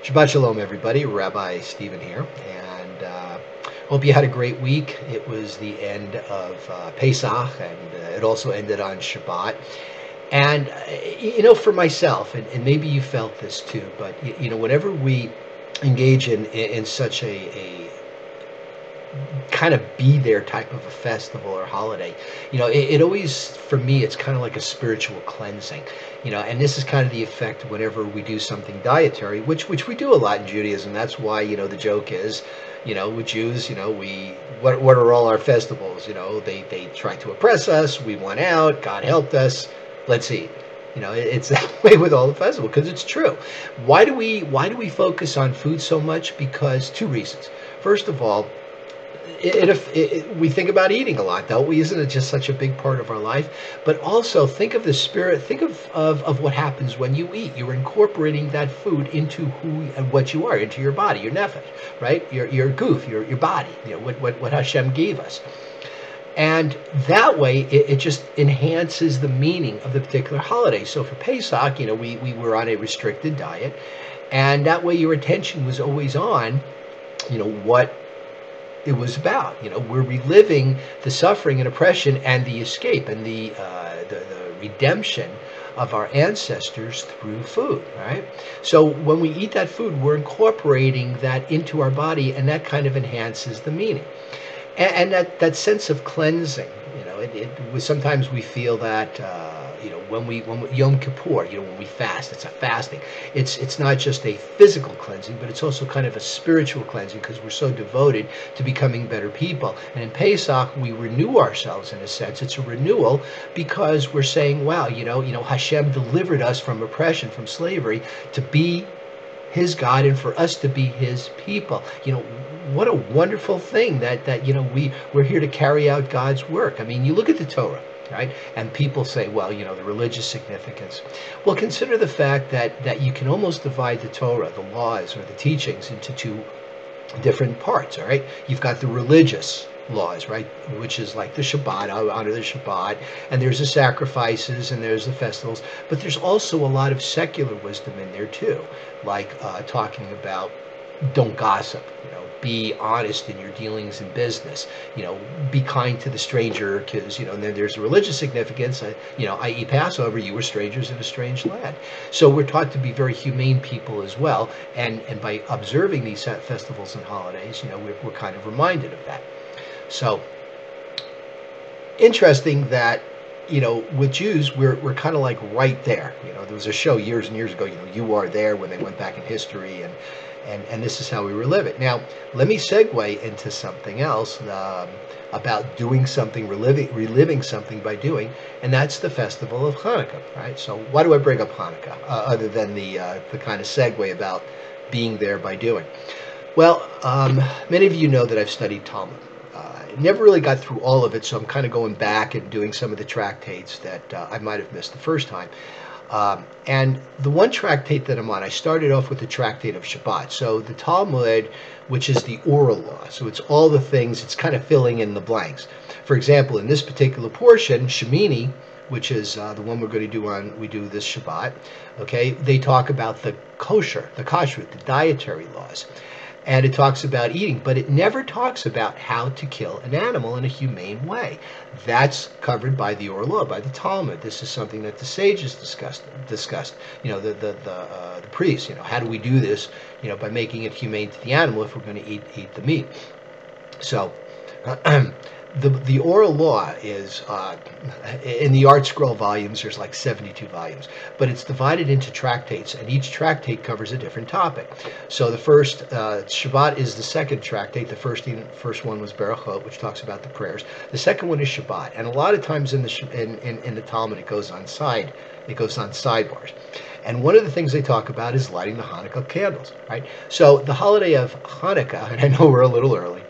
Shabbat Shalom, everybody. Rabbi Stephen here, and hope you had a great week. It was the end of Pesach, and it also ended on Shabbat. And for myself, and maybe you felt this too, but whenever we engage in such a kind of be there type of a festival or holiday, it always, for me, it's kind of like a spiritual cleansing, and this is kind of the effect whenever we do something dietary, which we do a lot in Judaism. That's why, the joke is, with Jews, what are all our festivals? They try to oppress us. We went out, God helped us, let's eat. It's that way with all the festivals, because it's true. Why do we focus on food so much? Because two reasons. First of all, we think about eating a lot, don't we? Isn't it just such a big part of our life? But also think of the spirit. Think of what happens when you eat. You're incorporating that food into who and what you are, into your body, your nefesh, right? Your goof, your body. What Hashem gave us. And that way, it just enhances the meaning of the particular holiday. So for Pesach, we were on a restricted diet, and that way your attention was always on, what it was about. We're reliving the suffering and oppression and the escape and the redemption of our ancestors through food, right? So when we eat that food, we're incorporating that into our body, and that kind of enhances the meaning. And that sense of cleansing, sometimes we feel that, when we Yom Kippur, when we fast, it's a fasting. It's not just a physical cleansing, but it's also kind of a spiritual cleansing, because we're so devoted to becoming better people. And in Pesach, we renew ourselves in a sense. It's a renewal, because we're saying, wow, Hashem delivered us from oppression, from slavery, to be His God and for us to be His people. What a wonderful thing that we're here to carry out God's work. I mean, you look at the Torah, right? And people say, well, the religious significance. Well, consider the fact that you can almost divide the Torah, the laws or the teachings, into two different parts, all right? You've got the religious laws, right, which is like the Shabbat, honor the Shabbat, and there's the sacrifices and there's the festivals, but there's also a lot of secular wisdom in there too, like talking about don't gossip, be honest in your dealings in business, be kind to the stranger, because and then there's a religious significance, i.e. Passover, you were strangers in a strange land. So we're taught to be very humane people as well, and by observing these festivals and holidays, we're kind of reminded of that. So interesting that with Jews, we're kind of like right there. There was a show years and years ago, You Are There, when they went back in history, and this is how we relive it. Now, let me segue into something else about doing something, reliving something by doing, and that's the festival of Hanukah, right? So why do I bring up Hanukah, other than the kind of segue about being there by doing? Well, many of you know that I've studied Talmud. Never really got through all of it, so I'm kind of going back and doing some of the tractates that I might have missed the first time. And the one tractate that I'm on, I started off with the tractate of Shabbat. So the Talmud, which is the oral law, so it's all the things, it's kind of filling in the blanks. For example, in this particular portion, Shemini, which is the one we're going to do we do this Shabbat, okay, they talk about the kashrut, the dietary laws. And it talks about eating, but it never talks about how to kill an animal in a humane way. That's covered by the oral law, by the Talmud. This is something that the sages discussed. The priests. How do we do this? By making it humane to the animal if we're going to eat the meat. So. The oral law is, in the Art Scroll volumes, there's like 72 volumes, but it's divided into tractates, and each tractate covers a different topic. So the first, Shabbat is the second tractate. The first one was Berachot, which talks about the prayers. The second one is Shabbat, and a lot of times in the Talmud it goes on sidebars. And one of the things they talk about is lighting the Hanukkah candles, right? So the holiday of Hanukkah, and I know we're a little early,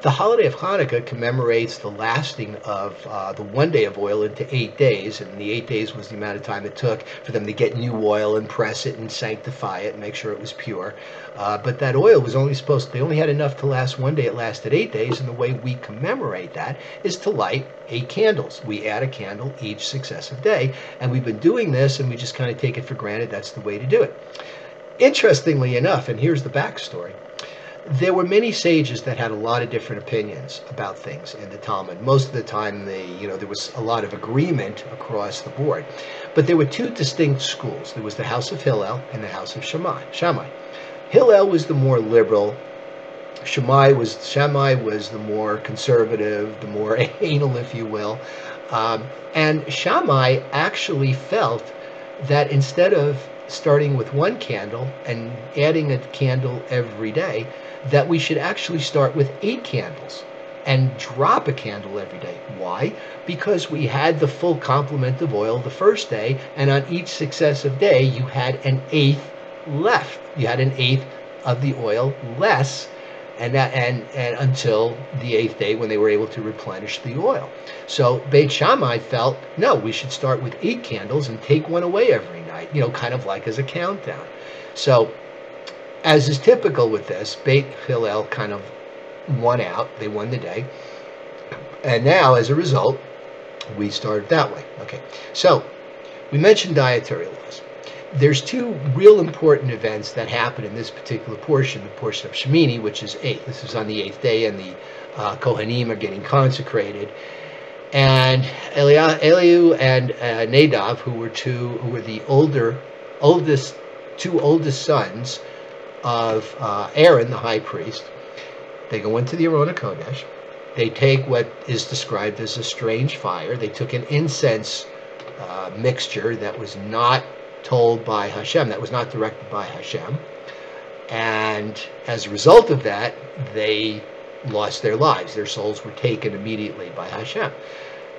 the holiday of Hanukkah commemorates the lasting of the 1 day of oil into 8 days, and the 8 days was the amount of time it took for them to get new oil and press it and sanctify it and make sure it was pure. But that oil was they only had enough to last 1 day. It lasted 8 days, and the way we commemorate that is to light 8 candles. We add a candle each successive day, and we've been doing this, and we just kind of take it for granted that's the way to do it. Interestingly enough, and here's the backstory, there were many sages that had a lot of different opinions about things in the Talmud. Most of the time, there was a lot of agreement across the board. But there were two distinct schools. There was the house of Hillel and the house of Shammai. Hillel was the more liberal. Shammai was the more conservative, the more anal, if you will. And Shammai actually felt that instead of starting with one candle and adding a candle every day, that we should actually start with 8 candles and drop a candle every day. Why? Because we had the full complement of oil the first day, and on each successive day you had an eighth left. You had an eighth of the oil less, and until the 8th day when they were able to replenish the oil. So Beit Shammai felt, no, we should start with 8 candles and take one away every night, kind of like as a countdown. So as is typical with this, Beit Hillel kind of won out. They won the day. And now, as a result, we started that way. Okay, so we mentioned dietary laws. There's 2 real important events that happen in this particular portion, the portion of Shemini, which is 8. This is on the 8th day, and the Kohanim are getting consecrated. And Elihu and Nadav, who were the two oldest sons of Aaron, the high priest, they go into the Arona Kodesh. They take what is described as a strange fire. They took an incense mixture that was not told by Hashem, that was not directed by Hashem. And as a result of that, they lost their lives. Their souls were taken immediately by Hashem.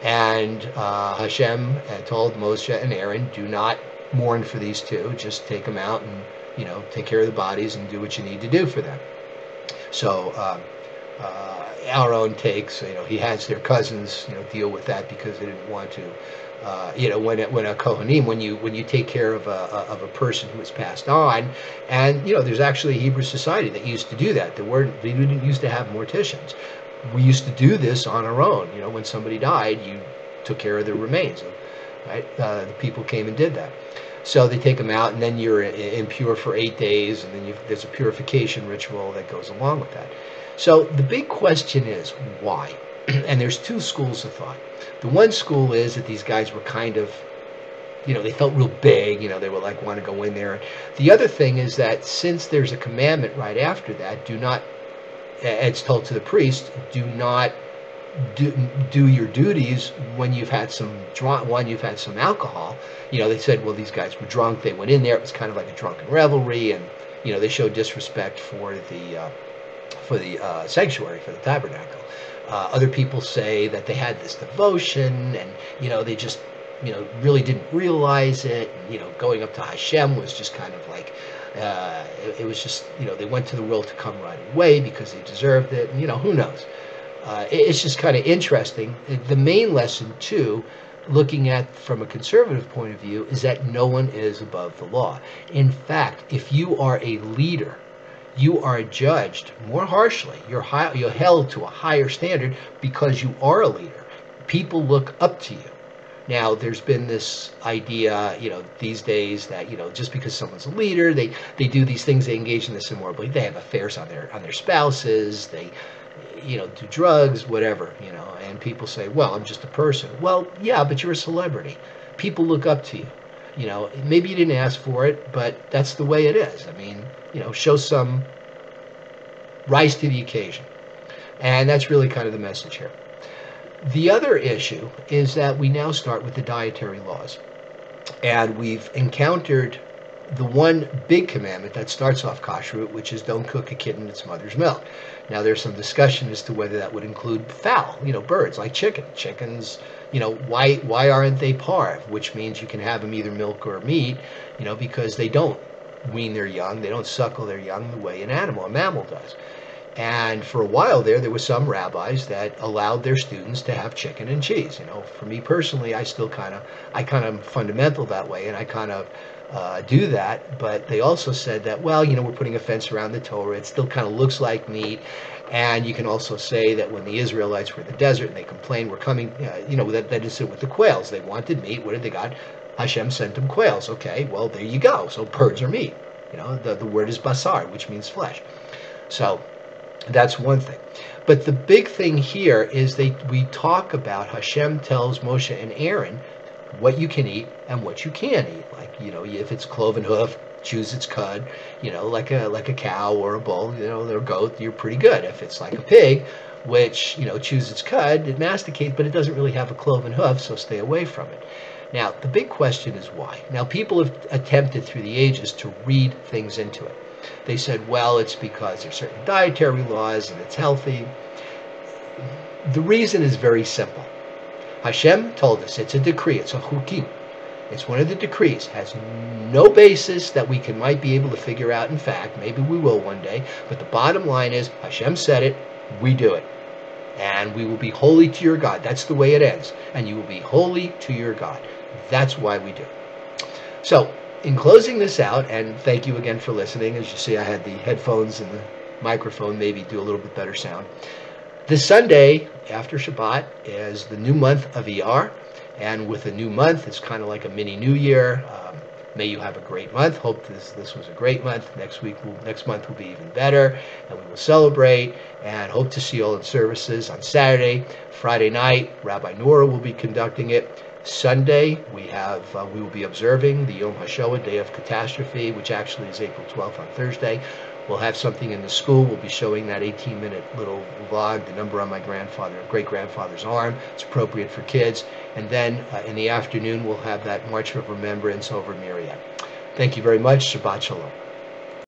And Hashem told Moshe and Aaron, do not mourn for these 2. Just take them out and, take care of the bodies and do what you need to do for them. So Aaron takes, he has their cousins, deal with that because they didn't want to. When a Kohanim, when you take care of a person who has passed on, and there's actually a Hebrew society that used to do that. They didn't used to have morticians. We used to do this on our own. When somebody died, you took care of their remains. Right? The people came and did that. So they take them out, and then you're impure for 8 days, and then there's a purification ritual that goes along with that. So the big question is, why? And there's 2 schools of thought. The one school is that these guys were kind of, they felt real big, they were like, want to go in there. The other thing is that since there's a commandment right after that, do not, it's told to the priest, do not do your duties when you've had some alcohol. They said, well, these guys were drunk. They went in there. It was kind of like a drunken revelry, and they showed disrespect for the sanctuary, for the tabernacle. Other people say that they had this devotion, and they just really didn't realize it. And, going up to Hashem was just kind of like it was just they went to the world to come right away because they deserved it. And who knows? It's just kind of interesting. The main lesson, too, looking at from a conservative point of view, is that no one is above the law. In fact, if you are a leader, you are judged more harshly. You're held to a higher standard because you are a leader. People look up to you. Now, there's been this idea, these days that, just because someone's a leader, they do these things, they engage in this immoral belief, they have affairs on their spouses, they do drugs, whatever, and people say, well, I'm just a person. Well, yeah, but you're a celebrity. People look up to you. Maybe you didn't ask for it, but that's the way it is. I mean, show some rise to the occasion. And that's really kind of the message here. The other issue is that we now start with the dietary laws. And we've encountered the one big commandment that starts off kashrut, which is don't cook a kid in its mother's milk. Now, there's some discussion as to whether that would include fowl, birds like chicken. Chickens, why aren't they parve, which means you can have them either milk or meat, because they don't wean their young, they don't suckle their young the way a mammal does. And for a while there were some rabbis that allowed their students to have chicken and cheese. For me personally, I kind of fundamental that way, and I kind of do that. But they also said that, well, we're putting a fence around the Torah. It still kind of looks like meat. And you can also say that when the Israelites were in the desert and they complained, we're coming, that is with the quails. They wanted meat. What did they got? Hashem sent them quails. Okay, well, there you go. So birds are meat. The word is basar, which means flesh. So that's one thing. But the big thing here is we talk about Hashem tells Moshe and Aaron what you can eat and what you can't eat. Like, if it's cloven hoof, choose its cud. Like a cow or a bull, or a goat, you're pretty good. If it's like a pig, which, chews its cud, it masticates, but it doesn't really have a cloven hoof, so stay away from it. Now, the big question is why. Now, people have attempted through the ages to read things into it. They said, well, it's because there's certain dietary laws and it's healthy. The reason is very simple. Hashem told us it's a decree, it's a chukim. It's one of the decrees. Has no basis that we might be able to figure out in fact. Maybe we will one day. But the bottom line is, Hashem said it, we do it. And we will be holy to your God. That's the way it ends. And you will be holy to your God. That's why we do it. So, in closing this out, and thank you again for listening. As you see, I had the headphones and the microphone maybe do a little bit better sound. This Sunday, after Shabbat, is the new month of Iyar. And with a new month, it's kind of like a mini New Year. May you have a great month. Hope this was a great month. Next month will be even better, and we will celebrate. And hope to see you all in services on Saturday, Friday night. Rabbi Nora will be conducting it. Sunday, we will be observing the Yom HaShoah, Day of Catastrophe, which actually is April 12th on Thursday. We'll have something in the school. We'll be showing that 18-minute little vlog, the number on my great-grandfather's arm. It's appropriate for kids. And then in the afternoon, we'll have that March of Remembrance over Miriam. Thank you very much. Shabbat Shalom.